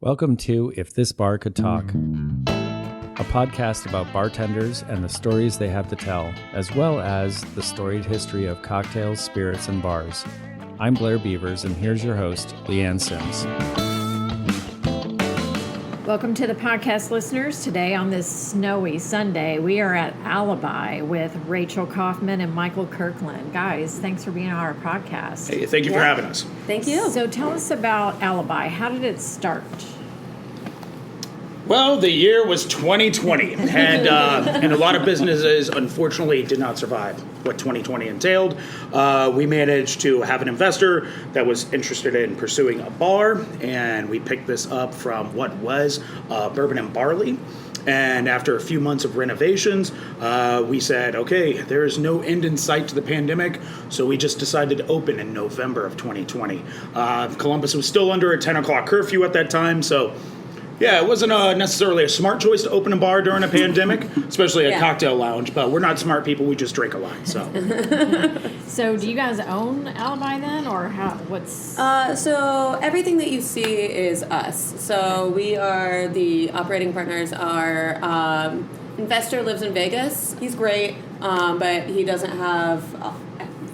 Welcome to If This Bar Could Talk, a podcast about bartenders and the stories they have to tell, as well as the storied history of cocktails, spirits, and bars. I'm Blair Beavers, and here's your host, Leanne Sims. Welcome to the podcast, listeners. Today on this snowy Sunday, we are at Alibi with Rachel Kaufman and Michael Kirkland. Guys, thanks for being on our podcast. Hey, thank you for having us. Thank you. So tell us about Alibi. How did it start? Well, the year was 2020, and a lot of businesses, unfortunately, did not survive what 2020 entailed. We managed to have an investor that was interested in pursuing a bar, and we picked this up from what was Bourbon and Barley. And after a few months of renovations, we said, okay, there is no end in sight to the pandemic, so we just decided to open in November of 2020. Columbus was still under a 10 o'clock curfew at that time, so yeah, it wasn't necessarily a smart choice to open a bar during a pandemic, especially a cocktail lounge, but we're not smart people, we just drink a lot, so. So do you guys own Alibi then, or what's? So everything that you see is us. So we are the operating partners. Our investor lives in Vegas. He's great, but he doesn't have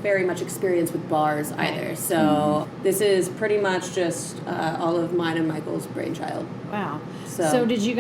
very much experience with bars either. So this is pretty much just all of mine and Michael's brainchild. Wow. So did you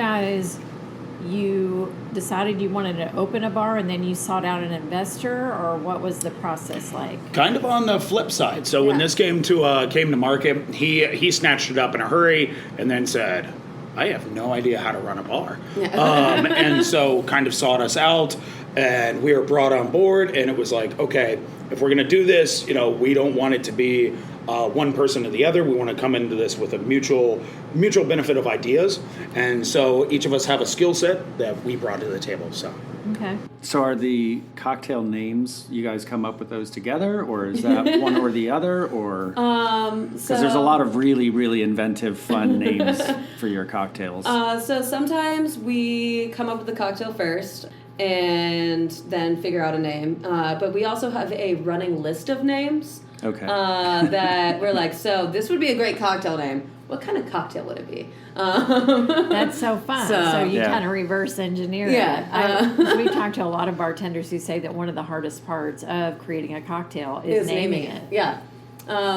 decided you wanted to open a bar and then you sought out an investor, or what was the process like? Kind of on the flip side. So when this came to market, he snatched it up in a hurry and then said, I have no idea how to run a bar. And so kind of sought us out, and we were brought on board, and it was like, okay, if we're going to do this, we don't want it to be one person to the other. We want to come into this with a mutual benefit of ideas. And so each of us have a skill set that we brought to the table. So. Okay. So are the cocktail names, you guys come up with those together, or is that one or the other, or? Because there's a lot of really, really inventive, fun names for your cocktails. So sometimes we come up with the cocktail first and then figure out a name. But we also have a running list of names. Okay. That we're like, so this would be a great cocktail name. What kind of cocktail would it be? That's so fun. So you kind of reverse engineer it. We've talked to a lot of bartenders who say that one of the hardest parts of creating a cocktail is naming it. Yeah.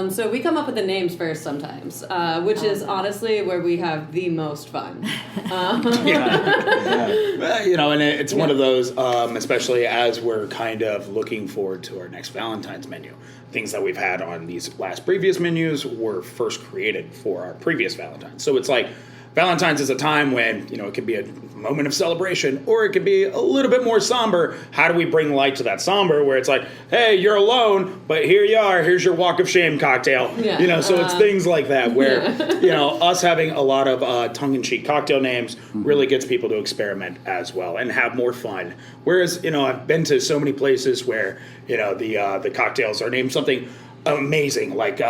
So we come up with the names first sometimes, which is honestly where we have the most fun. Well, and it's one of those, especially as we're kind of looking forward to our next Valentine's menu. Things that we've had on these previous menus were first created for our previous Valentine's. So it's like Valentine's is a time when, it could be a moment of celebration, or it could be a little bit more somber. How do we bring light to that somber where it's like, hey, you're alone, but here you are, here's your walk of shame cocktail. Yeah. So it's things like that where, us having a lot of tongue-in-cheek cocktail names really gets people to experiment as well and have more fun. Whereas, I've been to so many places where, the cocktails are named something amazing, like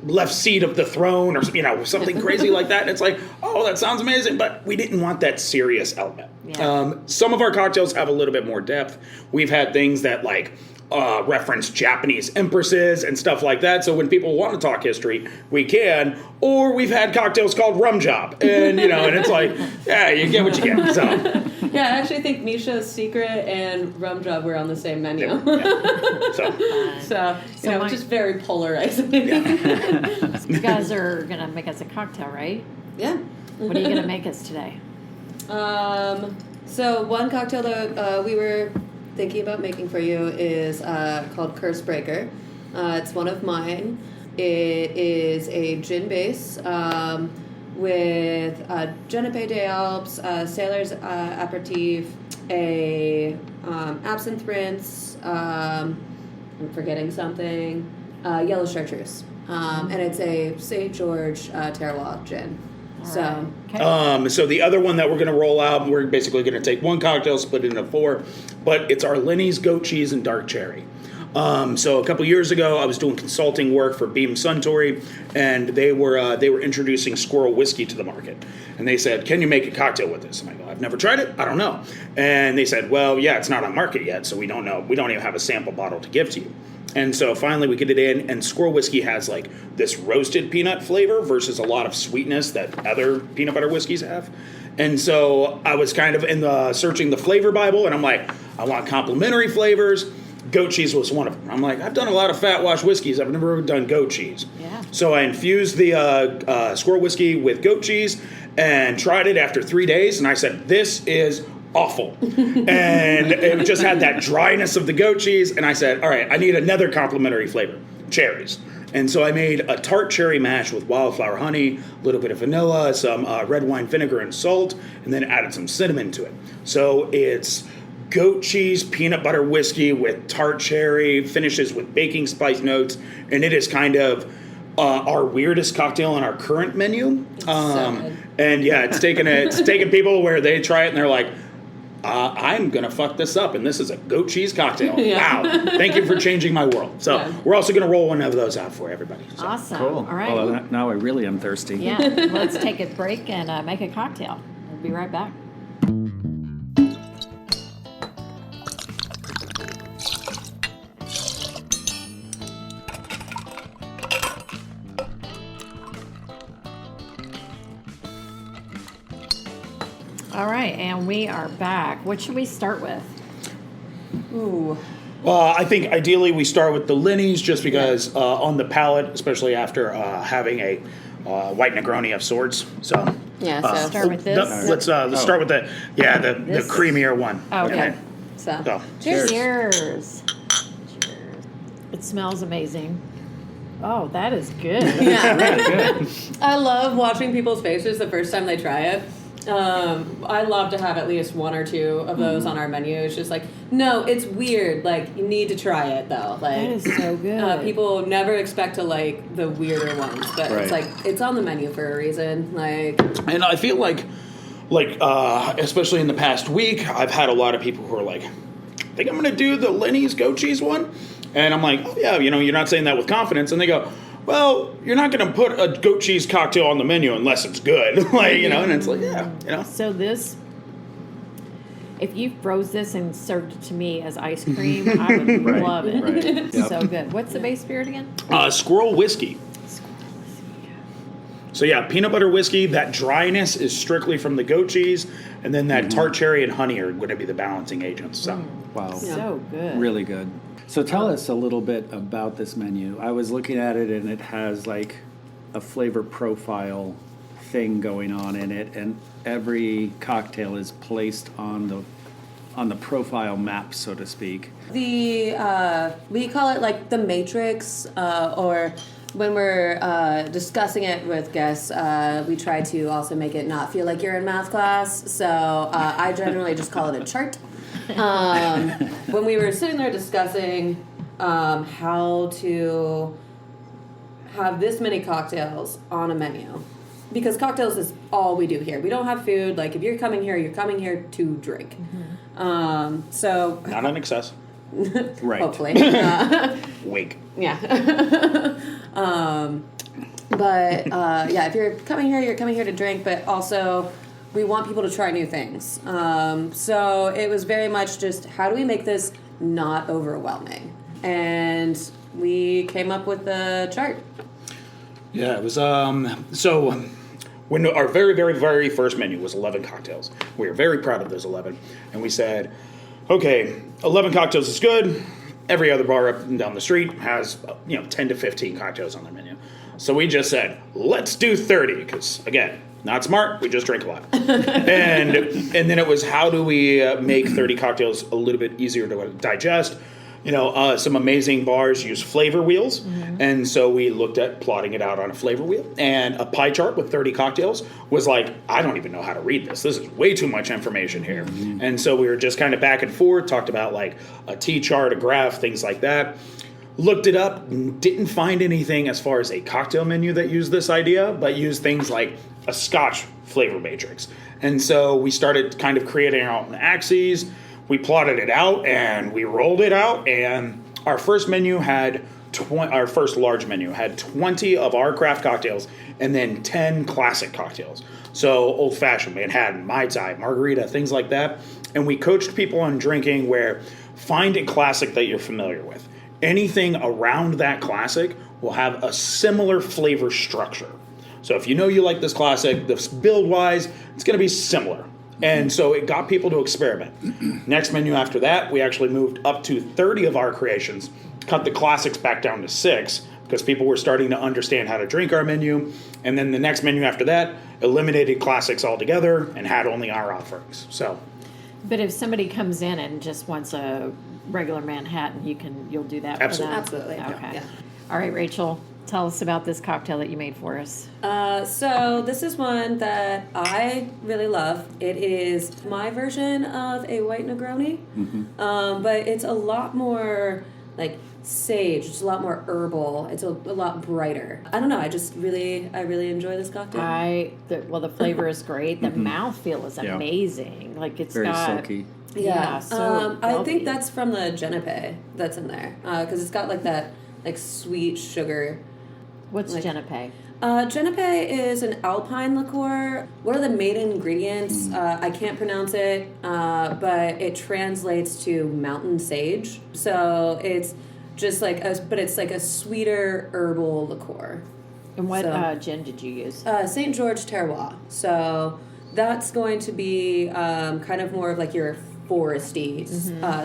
left seat of the throne, or something crazy like that. And it's like, oh, that sounds amazing, but we didn't want that serious element. Some of our cocktails have a little bit more depth. We've had things that reference Japanese empresses and stuff like that, so when people want to talk history, we can. Or we've had cocktails called Rum Job, and and it's like, yeah, you get what you get. So I actually think Misha's Secret and Rum Job were on the same menu. So just very polarizing. You guys are gonna make us a cocktail, right? Yeah. What are you gonna make us today? So one cocktail that we were thinking about making for you is called Curse Breaker. It's one of mine. It is a gin base with Genepe des Alpes, Sailor's Aperitif, a absinthe rinse, I'm forgetting something, yellow chartreuse. And it's a St. George terroir gin. So, so the other one that we're going to roll out, we're basically going to take one cocktail, split it into 4, but it's our Lenny's Goat Cheese and Dark Cherry. So a couple years ago, I was doing consulting work for Beam Suntory, and they were introducing Squirrel Whiskey to the market. And they said, can you make a cocktail with this? And I go, I've never tried it. I don't know. And they said, well, yeah, it's not on market yet, so we don't know. We don't even have a sample bottle to give to you. And so finally we get it in, and Squirrel Whiskey has like this roasted peanut flavor versus a lot of sweetness that other peanut butter whiskeys have. And so I was kind of searching the flavor Bible, and I'm like, I want complementary flavors. Goat cheese was one of them. I'm like, I've done a lot of fat wash whiskeys. I've never done goat cheese. Yeah. So I infused the Squirrel Whiskey with goat cheese and tried it after 3 days, and I said, this is awful. And it just had that dryness of the goat cheese, and I said, all right, I need another complementary flavor, cherries. And so I made a tart cherry mash with wildflower honey, a little bit of vanilla, some red wine vinegar and salt, and then added some cinnamon to it. So it's goat cheese, peanut butter whiskey with tart cherry, finishes with baking spice notes, and it is kind of our weirdest cocktail on our current menu. And yeah, it's taken people where they try it and they're like, I'm gonna fuck this up, and this is a goat cheese cocktail. Yeah. Wow! Thank you for changing my world. So we're also gonna roll one of those out for everybody. So. Awesome. Cool. All right. Well, now I really am thirsty. Yeah. Let's take a break and make a cocktail. We'll be right back. All right, and we are back. What should we start with? Ooh. I think ideally we start with the Linnies, just because on the palate, especially after having a white Negroni of sorts. So Yeah, so Start with this? Let's start with the This? creamier one. Okay. So. Cheers. Cheers. Cheers. It smells amazing. Oh, that is good. Yeah. Good. I love watching people's faces the first time they try it. I love to have at least one or two of those on our menu. It's just like, no, it's weird. Like, you need to try it though. Like, That is so good. people never expect to like the weirder ones, but Right. it's like it's on the menu for a reason. Like, And I feel like especially in the past week, I've had a lot of people who are like, I think I'm going to do the Lenny's goat cheese one. And I'm like, oh, yeah, you're not saying that with confidence. And they go, well, you're not going to put a goat cheese cocktail on the menu unless it's good. And it's like, yeah. So this, if you froze this and served it to me as ice cream, I would Right, love it. right. It's Yep. so good. What's the base spirit again? Squirrel whiskey. So yeah, peanut butter whiskey, that dryness is strictly from the goat cheese, and then that tart cherry and honey are going to be the balancing agents. So Wow. So good. Really good. So tell us a little bit about this menu. I was looking at it, and it has like a flavor profile thing going on in it, and every cocktail is placed on the profile map, so to speak. we call it like the Matrix, or when we're discussing it with guests, we try to also make it not feel like you're in math class. So I generally just call it a chart. When we were sitting there discussing how to have this many cocktails on a menu, because cocktails is all we do here. We don't have food. Like, if you're coming here to drink. So not an excess. Right. hopefully. Wink. Yeah. If you're coming here to drink, but also we want people to try new things. So it was very much just, how do we make this not overwhelming? And we came up with the chart. Yeah, it was when our very, very, very first menu was 11 cocktails. We were very proud of those 11. And we said, okay, 11 cocktails is good. Every other bar up and down the street has 10 to 15 cocktails on their menu. So we just said, let's do 30, because again, not smart, we just drink a lot. and then it was, how do we make 30 cocktails a little bit easier to digest? Some amazing bars use flavor wheels, and so we looked at plotting it out on a flavor wheel. And a pie chart with 30 cocktails was like, I don't even know how to read this. This is way too much information here. And so we were just kind of back and forth, talked about like a T chart, a graph, things like that. Looked it up, didn't find anything as far as a cocktail menu that used this idea, but used things like a Scotch flavor matrix. And so we started kind of creating our own axes. We plotted it out and we rolled it out, and our first menu had our first large menu had 20 of our craft cocktails and then 10 classic cocktails. So old fashioned, Manhattan, Mai Tai, margarita, things like that. And we coached people on drinking where find a classic that you're familiar with. anything around that classic will have a similar flavor structure. So if you know you like this classic, this build-wise, it's going to be similar. And so it got people to experiment. Next menu after that, we actually moved up to 30 of our creations, cut the classics back down to 6, because people were starting to understand how to drink our menu. And then the next menu after that, eliminated classics altogether and had only our offerings. So, But if somebody comes in and just wants a regular Manhattan, you'll do that for them? Absolutely. Okay. Yeah. All right, Rachel, tell us about this cocktail that you made for us. So this is one that I really love. It is my version of a white Negroni, but it's a lot more like sage. It's a lot more herbal. It's a lot brighter. I don't know. I really enjoy this cocktail. The flavor is great. The mouthfeel is Yeah. amazing. Like it's Very got silky. Yeah. So I think healthy. that's from the Genepe that's in there because it's got like that like sweet sugar. What's like- Genepe? Genepe is an alpine liqueur. What are the main ingredients? I can't pronounce it, but it translates to mountain sage. So it's just like but it's like a sweeter herbal liqueur. And what So- gin did you use? St. George Terroir. So that's going to be kind of more of like your foresty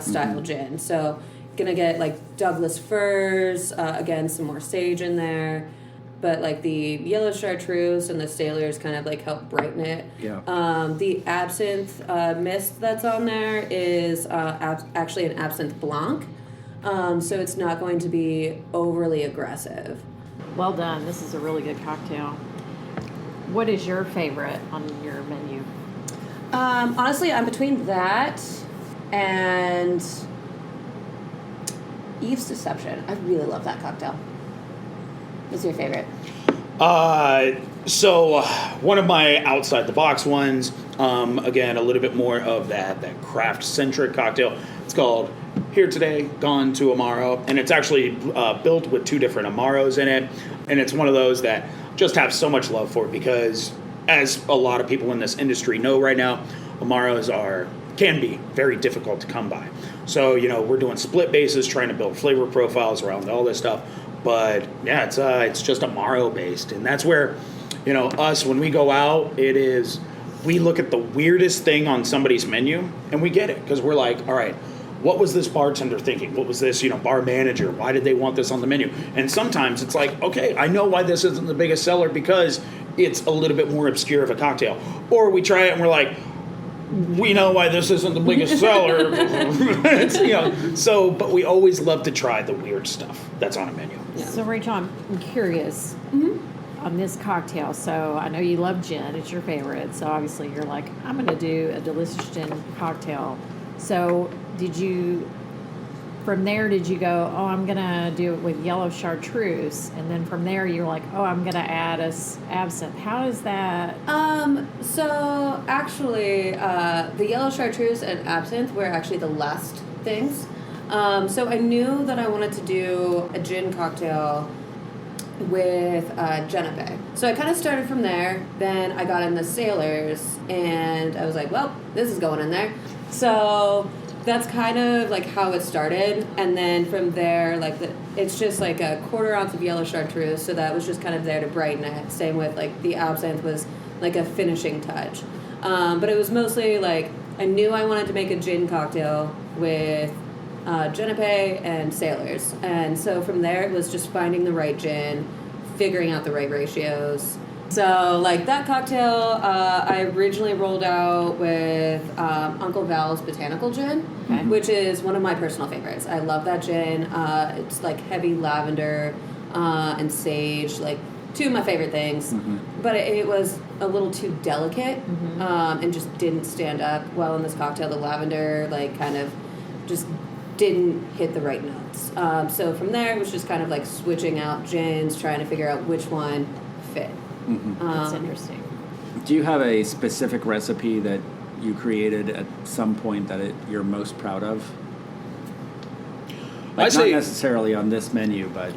style gin. So gonna get like Douglas firs, again some more sage in there, but like the yellow chartreuse and the sailors kind of like help brighten it. Yeah. The absinthe mist that's on there is actually an absinthe blanc, so it's not going to be overly aggressive. Well done. This is a really good cocktail. What is your favorite on your menu? Honestly, I'm between that and Eve's Deception. I really love that cocktail. What's your favorite? So one of my outside the box ones, again, a little bit more of that craft centric cocktail. It's called Here Today, Gone Tomorrow, and it's actually built with 2 different Amaros in it, and it's one of those that just have so much love for it because, as a lot of people in this industry know right now, Amaros can be very difficult to come by. So we're doing split bases, trying to build flavor profiles around all this stuff. But yeah, it's just Amaro based, and that's where us, when we go out, we look at the weirdest thing on somebody's menu and we get it because we're like, all right, what was this bartender thinking? What was this bar manager? Why did they want this on the menu? And sometimes it's like, okay, I know why this isn't the biggest seller because it's a little bit more obscure of a cocktail. Or we try it and we're like, we know why this isn't the biggest seller. But we always love to try the weird stuff that's on a menu. Yeah. So, Rachel, I'm curious on this cocktail. So, I know you love gin. It's your favorite. So, obviously, you're like, I'm going to do a delicious gin cocktail. So, did you go, oh, I'm going to do it with yellow chartreuse. And then from there, you're like, oh, I'm going to add absinthe. How is that? So actually, the yellow chartreuse and absinthe were actually the last things. So I knew that I wanted to do a gin cocktail with Genepe. So I kind of started from there. Then I got in the Sailors, and I was like, well, this is going in there. So that's kind of like how it started. And then from there, it's just like a 1/4 ounce of yellow chartreuse. So that was just kind of there to brighten it. Same with like the absinthe was like a finishing touch. But it was mostly like I knew I wanted to make a gin cocktail with Genepe and Sailors. And so from there, it was just finding the right gin, figuring out the right ratios. So, like, that cocktail, I originally rolled out with Uncle Val's Botanical Gin, which is one of my personal favorites. I love that gin. It's, like, heavy lavender and sage, like, 2 of my favorite things. But it was a little too delicate and just didn't stand up well in this cocktail. The lavender, like, kind of just didn't hit the right notes. So from there, it was just kind of, like, switching out gins, trying to figure out which one fit. That's interesting. Do you have a specific recipe that you created at some point that you're most proud of? Like, not necessarily on this menu, but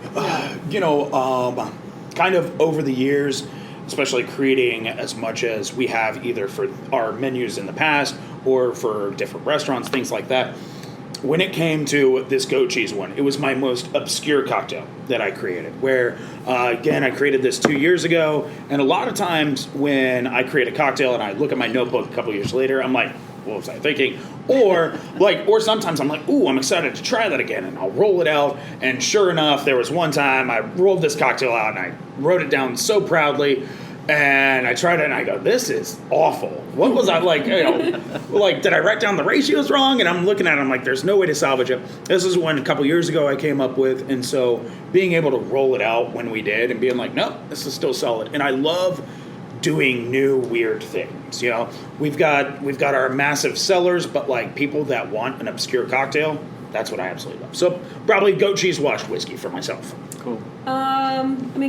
kind of over the years, especially creating as much as we have either for our menus in the past or for different restaurants, things like that. when it came to this goat cheese one, it was my most obscure cocktail that I created. Where, again, I created this 2 years ago, and a lot of times when I create a cocktail and I look at my notebook a couple years later, I'm like, what was I thinking? Or sometimes I'm like, ooh, I'm excited to try that again, and I'll roll it out. And sure enough, there was one time I rolled this cocktail out and I wrote it down so proudly. And I tried it, and I go, this is awful. What was I like? Did I write down the ratios wrong? And I'm looking at it, I'm like, there's no way to salvage it. This is one a couple years ago I came up with, and so being able to roll it out when we did and being like, no, this is still solid. And I love doing new weird things. We've got our massive sellers, but like people that want an obscure cocktail, that's what I absolutely love. So probably goat cheese washed whiskey for myself. Cool.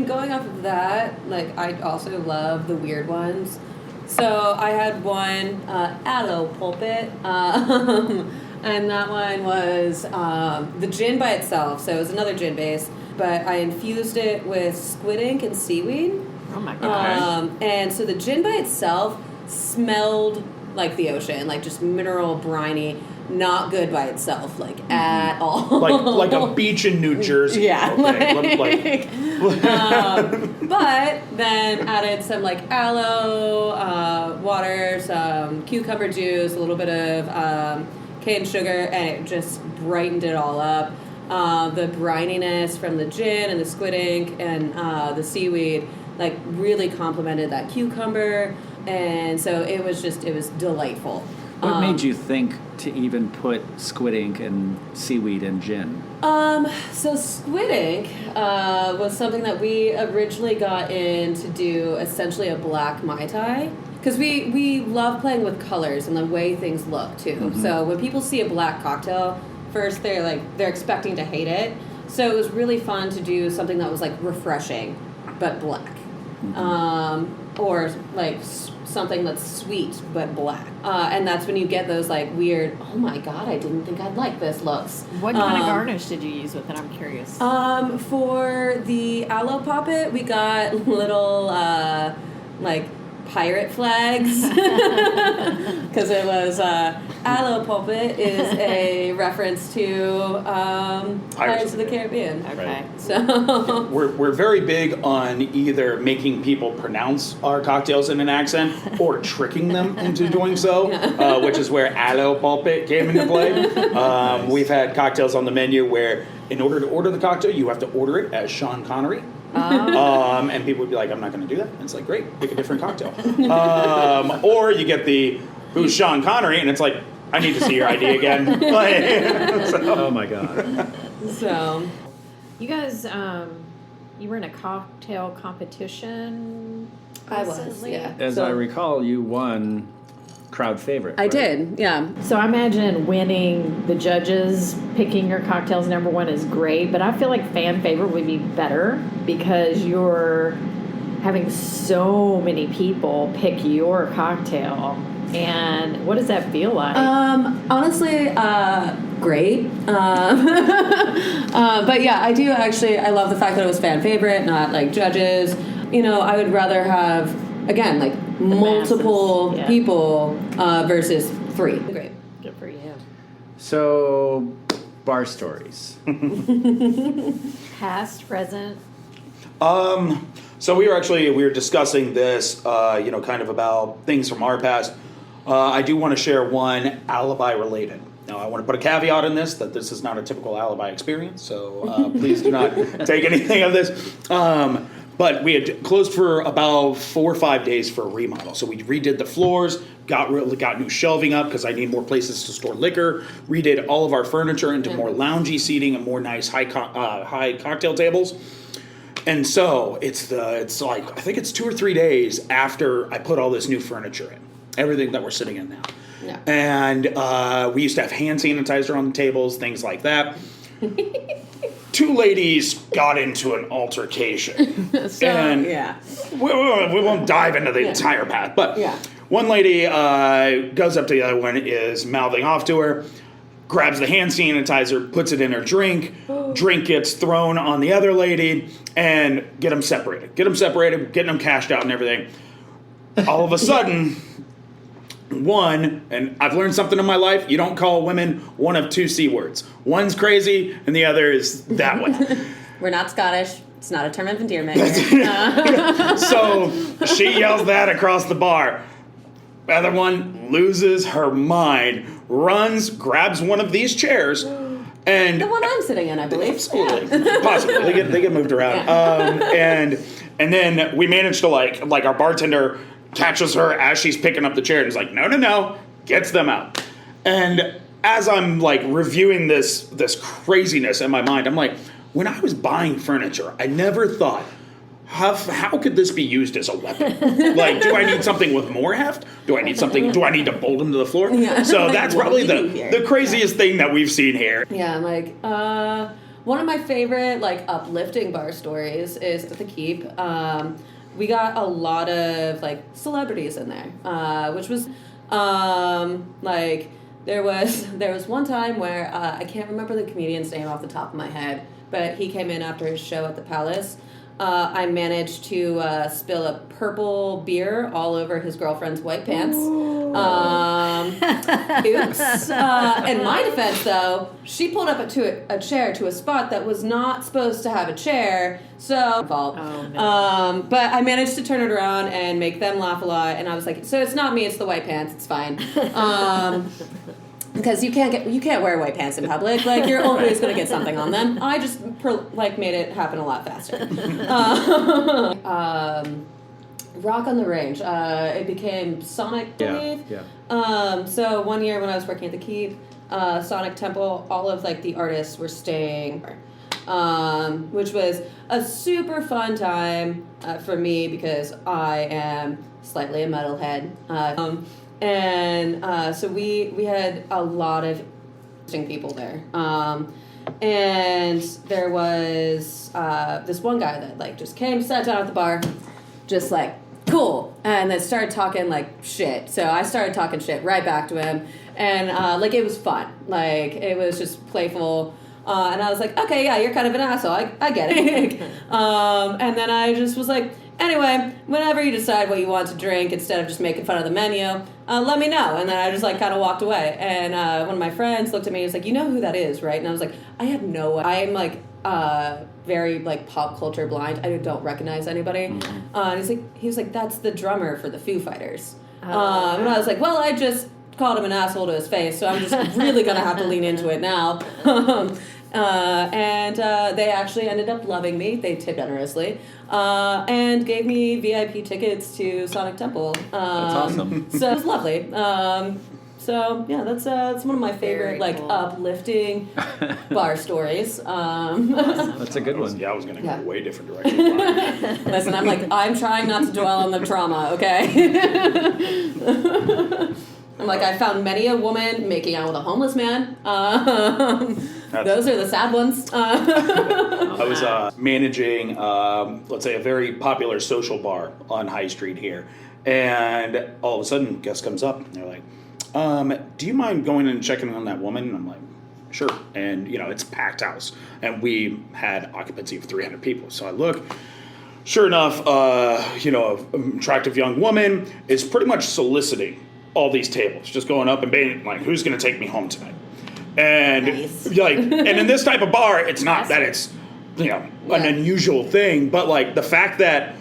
Going off of that, I also love the weird ones. So I had one aloe pulpit, and that one was the gin by itself. So it was another gin base, but I infused it with squid ink and seaweed. Oh my gosh. And so the gin by itself smelled like the ocean, like just mineral, briny. Not good by itself, at all. Like a beach in New Jersey. Yeah. Okay. But then added some aloe, water, some cucumber juice, a little bit of cane sugar, and it just brightened it all up. The brininess from the gin and the squid ink and the seaweed really complemented that cucumber, and so it was delightful. What made you think to even put squid ink and seaweed in gin? So squid ink was something that we originally got in to do essentially a black Mai Tai. Because we love playing with colors and the way things look, too. Mm-hmm. So when people see a black cocktail, first they're expecting to hate it. So it was really fun to do something that was refreshing, but black. Mm-hmm. Or something that's sweet but black, and that's when you get those weird, oh my god, I didn't think I'd like this looks. What kind of garnish did you use with it? I'm curious. For the aloe poppet, we got little pirate flags because it was aloe poppet is a reference to Pirates of the Caribbean. Okay. Right. So we're very big on either making people pronounce our cocktails in an accent or tricking them into doing so, which is where aloe pulpit came into play. Nice. We've had cocktails on the menu where in order to order the cocktail, you have to order it as Sean Connery. And people would be like, I'm not going to do that. And it's like, great, pick a different cocktail. Or you get the, who's Sean Connery? And it's like, I need to see your ID again. Oh my God. So, you guys, you were in a cocktail competition I was, recently? yeah. As I recall, you won crowd favorite. I right? did, yeah. So I imagine winning, the judges picking your cocktails number one is great, but I feel like fan favorite would be better because you're having so many people pick your cocktail. And what does that feel like? Honestly, great. But yeah, I do actually, I love the fact that it was fan favorite, not judges. I would rather have, again, multiple masses, yeah. people versus 3. Great. Good for you. So, bar stories. Past, present. So we were discussing this, kind of about things from our past. I do want to share one Alibi related. Now, I want to put a caveat in this, that this is not a typical Alibi experience, so please do not take anything of this. But we had closed for about 4 or 5 days for a remodel. So we redid the floors, got new shelving up because I need more places to store liquor, redid all of our furniture into more loungy seating and more nice high cocktail tables. And so I think it's 2 or 3 days after I put all this new furniture in, everything that we're sitting in now. Yeah. And we used to have hand sanitizer on the tables, things like that. 2 ladies got into an altercation. So, and yeah. We won't dive into the entire path, but Yeah. one lady goes up to the other one, is mouthing off to her, grabs the hand sanitizer, puts it in her drink, drink gets thrown on the other lady, and get them separated, getting them cashed out and everything. All of a sudden, one, and I've learned something in my life, you don't call women one of two C words. One's crazy, and the other is that one. We're not Scottish. It's not a term of endearment. So she yells that across the bar. Other one loses her mind, runs, grabs one of these chairs, and The one I'm sitting in, I believe. absolutely, possibly they get moved around, and then we managed to like our bartender catches her as she's picking up the chair and is like, no, gets them out. And as I'm like reviewing this craziness in my mind, I'm like, when I was buying furniture, I never thought, how could this be used as a weapon? Like, do I need something with more heft? Do I need to bolt them to the floor? Yeah. So that's probably Here. the craziest thing that we've seen here. Yeah, like, one of my favorite, like, uplifting bar stories is at the Keep. We got a lot of, like, celebrities in there, which was, like, there was one time where, I can't remember the comedian's name off the top of my head, but he came in after his show at the Palace. I managed to spill a purple beer all over his girlfriend's white pants. Oops. In my defense, though, she pulled up a chair to a spot that was not supposed to have a chair, so fault. Oh, no. But I managed to turn it around and make them laugh a lot, and I was like, so it's not me, it's the white pants, it's fine. Because you can't wear white pants in public. Like, you're always going to get something on them. I just made it happen a lot faster. Rock on the Range. It became Sonic, I believe. Yeah. So one year when I was working at the Keep, Sonic Temple, all of like the artists were staying, which was a super fun time for me because I am slightly a metalhead. And so we had a lot of interesting people there. And there was this one guy that like just came, sat down at the bar, just like, cool, and then started talking like shit. So I started talking shit right back to him, and like it was fun. Like it was just playful. And I was like, okay, yeah, you're kind of an asshole. I get it. And then I just was like, anyway, whenever you decide what you want to drink, instead of just making fun of the menu, let me know. And then I just like kind of walked away. And one of my friends looked at me and was like, you know who that is, right? And I was like, I have no idea. I'm like very like pop culture blind. I don't recognize anybody. And he was like, that's the drummer for the Foo Fighters. And I was like, well, I just called him an asshole to his face, so I'm just really gonna have to lean into it now. And they actually ended up loving me. They tipped generously and gave me VIP tickets to Sonic Temple. That's awesome. So it was lovely. So yeah, that's one of my favorite Very like cool. uplifting bar stories. That's a good one. Yeah, I was going to go Yeah. a way different direction. Listen, I'm trying not to dwell on the trauma, okay? I'm like, I found many a woman making out with a homeless man. Those are the sad ones. I was managing, let's say, a very popular social bar on High Street here. And all of a sudden, guest comes up, and they're like, do you mind going and checking on that woman? And I'm like, sure. And, it's a packed house. And we had occupancy of 300 people. So I look. Sure enough, an attractive young woman is pretty much soliciting all these tables, just going up and being like, who's going to take me home tonight? And Nice. and in this type of bar, it's not that it's, an unusual thing, but like the fact that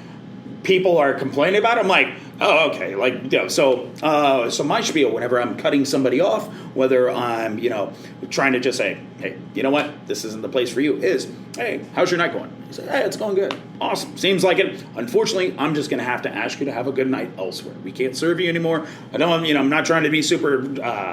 people are complaining about it, I'm like, oh, okay. So my spiel whenever I'm cutting somebody off, whether I'm, trying to just say, hey, you know what? This isn't the place for you, is, hey, how's your night going? He said, hey, it's going good. Awesome. Seems like it. Unfortunately, I'm just going to have to ask you to have a good night elsewhere. We can't serve you anymore. I'm not trying to be super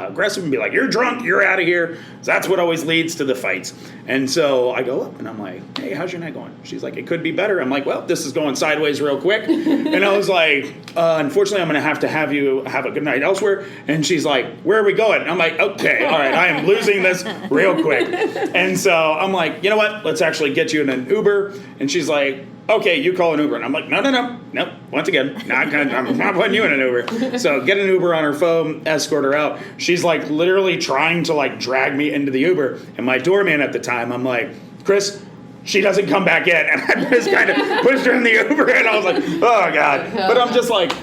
aggressive and be like, you're drunk, you're out of here. That's what always leads to the fights. And so I go up and I'm like, hey, how's your night going? She's like, it could be better. I'm like, well, this is going sideways real quick. And I was like, unfortunately, I'm going to have you have a good night elsewhere. And she's like, where are we going? I'm like, okay, all right, I am losing this real quick. And so I'm like, you know what? Let's actually get you in an Uber. And she's like, okay, you call an Uber. And I'm like, no. Once again, I'm not putting you in an Uber. So get an Uber on her phone, escort her out. She's like literally trying to like drag me into the Uber. And my doorman at the time, I'm like, Chris, she doesn't come back in. And I just kind of pushed her in the Uber and I was like, oh God. But I'm just like,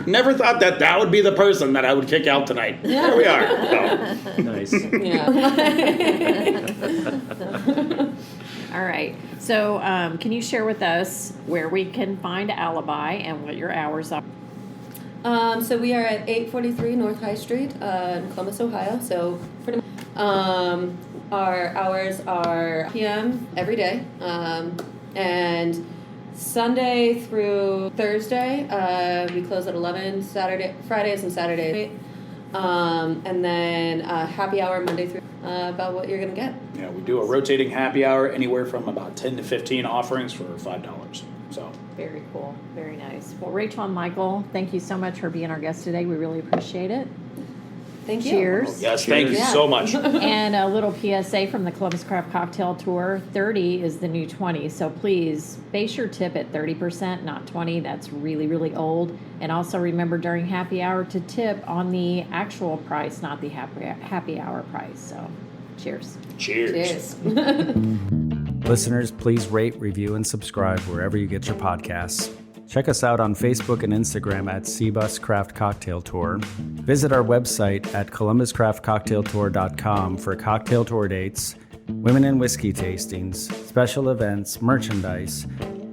Never thought that would be the person that I would kick out tonight. There we are. So. Nice. Yeah. All right. So, can you share with us where we can find Alibi and what your hours are? So we are at 843 North High Street in Columbus, Ohio. So pretty much, our hours are PM every day, and Sunday through Thursday we close at 11. Fridays and Saturdays, and then happy hour Monday through about what you're gonna get. Yeah, we do a rotating happy hour, anywhere from about 10 to 15 offerings for $5. So. Very cool. Very nice. Well, Rachel and Michael, thank you so much for being our guests today. We really appreciate it. Thank you. Cheers. Yes, thank you so much. And a little PSA from the Columbus Craft Cocktail Tour. 30 is the new 20, so please base your tip at 30%, not 20. That's really, really old. And also remember during happy hour to tip on the actual price, not the happy hour price. So cheers. Cheers. Listeners, please rate, review, and subscribe wherever you get your podcasts. Check us out on Facebook and Instagram at Cbus Craft Cocktail Tour. Visit our website at columbuscraftcocktailtour.com for cocktail tour dates, women and whiskey tastings, special events, merchandise,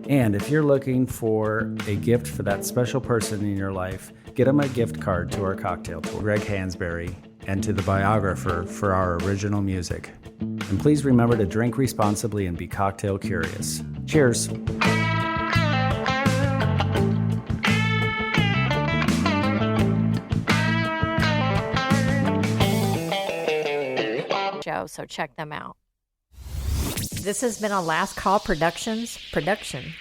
and if you're looking for a gift for that special person in your life, get them a gift card to our cocktail tour, Greg Hansberry, and to the biographer for our original music. And please remember to drink responsibly and be cocktail curious. Cheers. So check them out. This has been a Last Call Productions production.